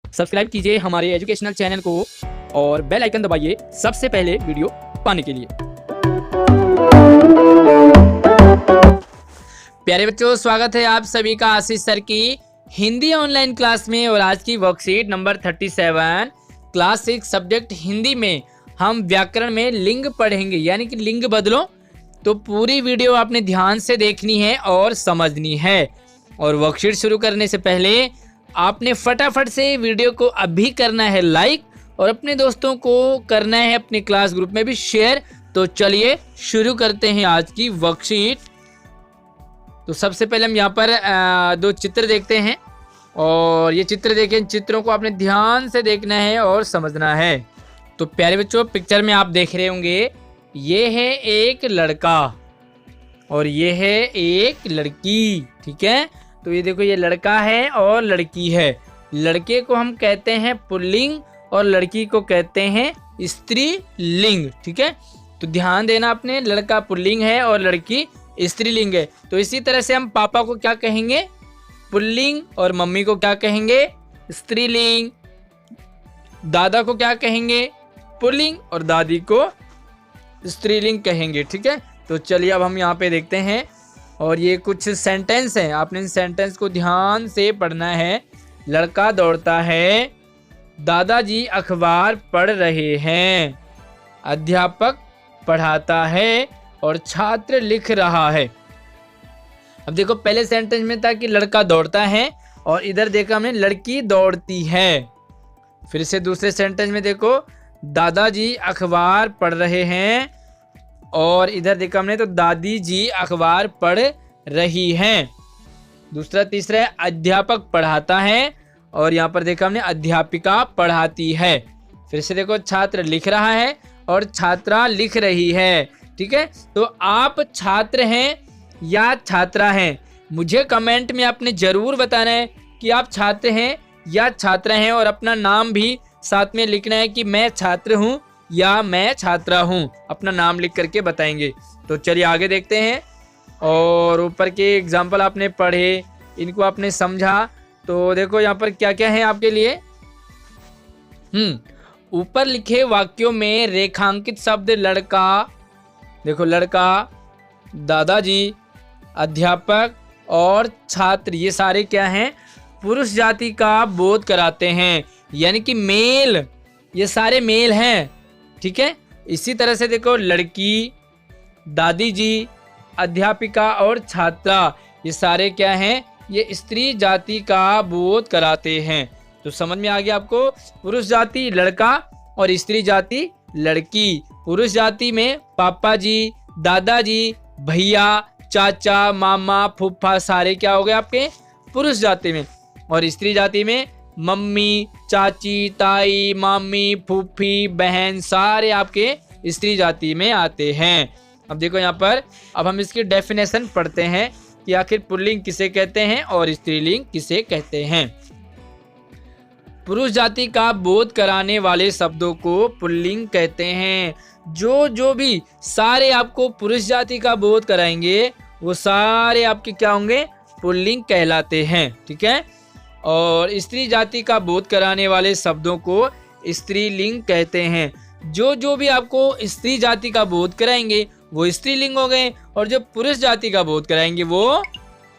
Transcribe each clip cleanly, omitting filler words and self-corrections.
Subscribe कीजिए हमारे educational channel को और बेल आइकन दबाइए सबसे पहले वीडियो पाने के लिए। प्यारे बच्चों, स्वागत है आप सभी का आशीष सर की हिंदी ऑनलाइन क्लास में। और आज की worksheet number 37 class 6 subject Hindi में हम व्याकरण में लिंग पढ़ेंगे, यानी कि लिंग बदलो। तो पूरी वीडियो आपने ध्यान से देखनी है और समझनी है। और वर्कशीट शुरू करने से पहले आपने फटाफट से वीडियो को अभी करना है लाइक और अपने दोस्तों को करना है अपने क्लास ग्रुप में भी शेयर। तो चलिए शुरू करते हैं आज की वर्कशीट। तो सबसे पहले हम यहाँ पर दो चित्र देखते हैं और ये चित्र देखें, चित्रों को आपने ध्यान से देखना है और समझना है। तो प्यारे बच्चों, पिक्चर में आप देख रहे होंगे ये है एक लड़का और ये है एक लड़की, ठीक है। तो ये देखो, ये लड़का है और लड़की है। लड़के को हम कहते हैं पुल्लिंग और लड़की को कहते हैं स्त्रीलिंग, ठीक है। तो ध्यान देना आपने, लड़का पुल्लिंग है और लड़की स्त्रीलिंग है। तो इसी तरह से हम पापा को क्या कहेंगे? पुल्लिंग। और मम्मी को क्या कहेंगे? स्त्रीलिंग। दादा को क्या कहेंगे? पुल्लिंग। और दादी को स्त्रीलिंग कहेंगे, ठीक है। तो चलिए अब हम यहाँ पे देखते हैं और ये कुछ सेंटेंस हैं, आपने इन सेंटेंस को ध्यान से पढ़ना है। लड़का दौड़ता है, दादाजी अखबार पढ़ रहे हैं, अध्यापक पढ़ाता है और छात्र लिख रहा है। अब देखो, पहले सेंटेंस में था कि लड़का दौड़ता है और इधर देखा हमने लड़की दौड़ती है। फिर से दूसरे सेंटेंस में देखो, दादाजी अखबार पढ़ रहे हैं और इधर देखा हमने तो दादी जी अखबार पढ़ रही हैं। दूसरा तीसरा है अध्यापक पढ़ाता है और यहाँ पर देखा हमने अध्यापिका पढ़ाती है। फिर से देखो, छात्र लिख रहा है और छात्रा लिख रही है, ठीक है। तो आप छात्र हैं या छात्रा हैं? मुझे कमेंट में आपने जरूर बताना है कि आप छात्र हैं या छात्रा हैं और अपना नाम भी साथ में लिखना है कि मैं छात्र हूँ या मैं छात्रा हूँ। अपना नाम लिख करके बताएंगे। तो चलिए आगे देखते हैं। और ऊपर के एग्जाम्पल आपने पढ़े, इनको आपने समझा। तो देखो यहाँ पर क्या क्या है आपके लिए। ऊपर लिखे वाक्यों में रेखांकित शब्द लड़का, देखो लड़का, दादाजी, अध्यापक और छात्र, ये सारे क्या हैं? पुरुष जाति का बोध कराते हैं, यानी कि मेल, ये सारे मेल हैं, ठीक है। इसी तरह से देखो, लड़की, दादी जी, अध्यापिका और छात्रा, ये सारे क्या हैं? ये स्त्री जाति का बोध कराते हैं। तो समझ में आ गया आपको? पुरुष जाति लड़का और स्त्री जाति लड़की। पुरुष जाति में पापा जी, दादाजी, भैया, चाचा, मामा, फूफा, सारे क्या हो गए आपके? पुरुष जाति में। और स्त्री जाति में मम्मी, चाची, ताई, मामी, फूफी, बहन, सारे आपके स्त्री जाति में आते हैं। अब देखो यहाँ पर, अब हम इसकी डेफिनेशन पढ़ते हैं कि आखिर पुल्लिंग किसे कहते हैं और स्त्रीलिंग किसे कहते हैं। पुरुष जाति का बोध कराने वाले शब्दों को पुल्लिंग कहते हैं। जो भी सारे आपको पुरुष जाति का बोध कराएंगे वो सारे आपके क्या होंगे? पुल्लिंग कहलाते हैं, ठीक है। और स्त्री जाति का बोध कराने वाले शब्दों को स्त्रीलिंग कहते हैं। जो भी आपको स्त्री जाति का बोध कराएंगे वो स्त्रीलिंग हो गए और जो पुरुष जाति का बोध कराएंगे वो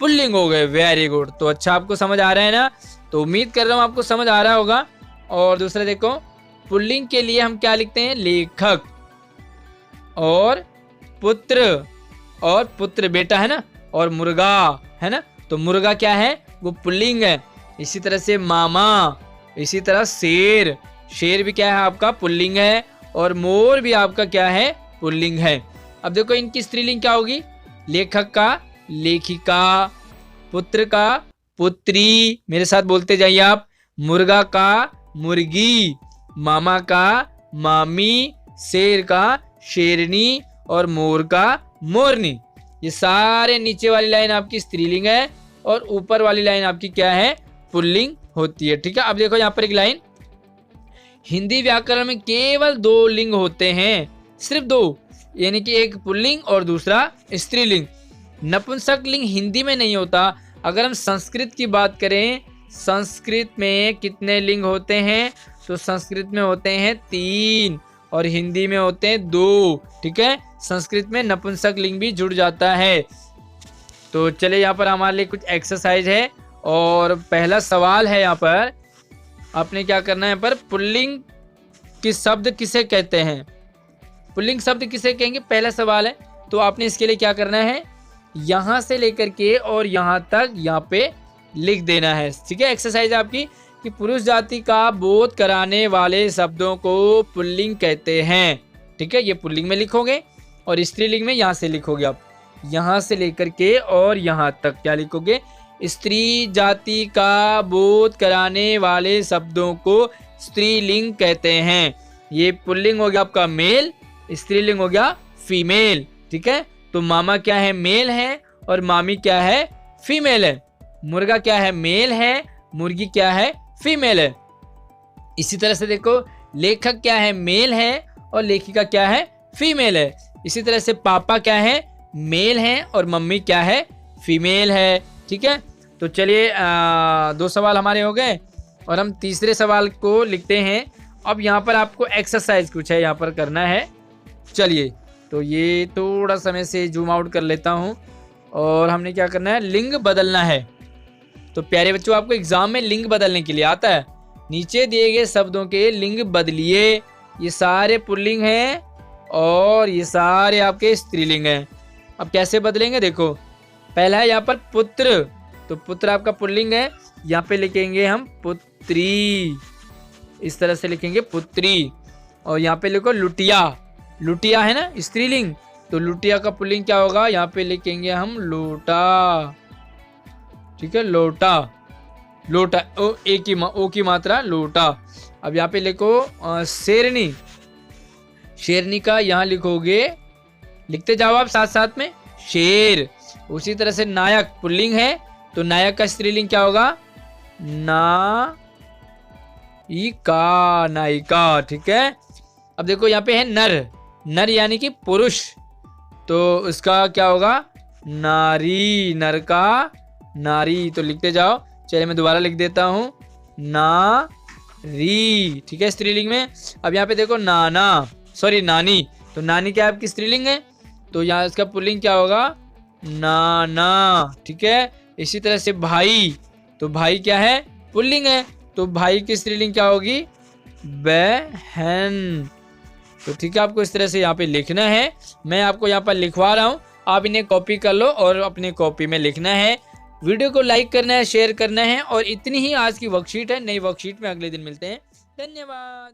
पुल्लिंग हो गए। Very good. तो अच्छा, आपको समझ आ रहा है ना? तो उम्मीद कर रहा हूँ आपको समझ आ रहा होगा। और दूसरा देखो, पुल्लिंग के लिए हम क्या लिखते हैं? लेखक और पुत्र, और पुत्र बेटा है ना, और मुर्गा है ना। तो मुर्गा क्या है? वो पुल्लिंग है। इसी तरह से मामा, इसी तरह शेर, शेर भी क्या है आपका? पुल्लिंग है। और मोर भी आपका क्या है? पुल्लिंग है। अब देखो, इनकी स्त्रीलिंग क्या होगी? लेखक का लेखिका, पुत्र का पुत्री, मेरे साथ बोलते जाइए आप, मुर्गा का मुर्गी, मामा का मामी, शेर का शेरनी और मोर का मोरनी। ये सारे नीचे वाली लाइन आपकी स्त्रीलिंग है और ऊपर वाली लाइन आपकी क्या है? पुल्लिंग होती है, ठीक है। अब देखो यहाँ पर एक लाइन, हिंदी व्याकरण में केवल 2 लिंग होते हैं, सिर्फ 2, यानी कि एक पुल्लिंग और दूसरा स्त्रीलिंग। नपुंसक लिंग हिंदी में नहीं होता। अगर हम संस्कृत की बात करें संस्कृत में कितने लिंग होते हैं? तो संस्कृत में होते हैं 3 और हिंदी में होते हैं 2। ठीक है, संस्कृत में नपुंसक लिंग भी जुड़ जाता है। तो चलिए यहाँ पर हमारे लिए कुछ एक्सरसाइज है और पहला सवाल है यहाँ पर आपने क्या करना है। यहाँ पर पुल्लिंग के शब्द किसे कहते हैं? पुल्लिंग शब्द किसे कहेंगे, पहला सवाल है। तो आपने इसके लिए क्या करना है, यहाँ से लेकर के और यहाँ तक यहाँ पे लिख देना है। ठीक है, एक्सरसाइज आपकी कि पुरुष जाति का बोध कराने वाले शब्दों को पुल्लिंग कहते हैं। ठीक है, ये पुल्लिंग में लिखोगे और स्त्रीलिंग में यहाँ से लिखोगे। आप यहाँ से लेकर के और यहाँ तक क्या लिखोगे, स्त्री जाति का बोध कराने वाले शब्दों को स्त्रीलिंग कहते हैं। ये पुल्लिंग हो गया आपका मेल, स्त्रीलिंग हो गया फीमेल। ठीक है, तो मामा क्या है, मेल है, और मामी क्या है, फीमेल है। मुर्गा क्या है, मेल है, मुर्गी क्या है, फीमेल है। इसी तरह से देखो, लेखक क्या है, मेल है, और लेखिका क्या है, फीमेल है। इसी तरह से पापा क्या है, मेल है, और मम्मी क्या है, फीमेल है। ठीक है, तो चलिए 2 सवाल हमारे हो गए और हम तीसरे सवाल को लिखते हैं। अब यहाँ पर आपको एक्सरसाइज कुछ है यहाँ पर करना है। चलिए, तो ये थोड़ा समय से जूम आउट कर लेता हूँ और हमने क्या करना है, लिंग बदलना है। तो प्यारे बच्चों, आपको एग्जाम में लिंग बदलने के लिए आता है। नीचे दिए गए शब्दों के लिंग बदलिए। ये सारे पुल्लिंग हैं और ये सारे आपके स्त्रीलिंग हैं। अब कैसे बदलेंगे, देखो, पहला है यहाँ पर पुत्र। तो पुत्र आपका पुल्लिंग है, यहाँ पे लिखेंगे हम पुत्री। इस तरह से लिखेंगे पुत्री। और यहाँ पे लिखो लुटिया। लुटिया है ना स्त्रीलिंग, तो लुटिया का पुल्लिंग क्या होगा, यहाँ पे लिखेंगे हम लोटा। ठीक है, लोटा। लोटा ओ की मात्रा लोटा। अब यहाँ पे लिखो शेरनी। शेरनी का यहाँ लिखोगे, लिखते जाओ आप साथ साथ में, शेर। उसी तरह से नायक पुल्लिंग है, तो नायक का स्त्रीलिंग क्या होगा, नायिका। नायिका। ठीक है, अब देखो यहाँ पे है नर। नर यानी कि पुरुष, तो उसका क्या होगा, नारी। नर का नारी। तो लिखते जाओ, चलिए मैं दोबारा लिख देता हूँ, नारी। ठीक है, स्त्रीलिंग में। अब यहाँ पे देखो नाना, सॉरी नानी। तो नानी क्या आपकी स्त्रीलिंग है, तो यहाँ इसका पुल्लिंग क्या होगा, नाना। ठीक है, इसी तरह से भाई। तो भाई क्या है, पुल्लिंग है, तो भाई की स्त्रीलिंग क्या होगी, बहन। तो ठीक है, आपको इस तरह से यहाँ पे लिखना है। मैं आपको यहाँ पर लिखवा रहा हूँ, आप इन्हें कॉपी कर लो और अपने कॉपी में लिखना है। वीडियो को लाइक करना है, शेयर करना है, और इतनी ही आज की वर्कशीट है। नई वर्कशीट में अगले दिन मिलते हैं। धन्यवाद।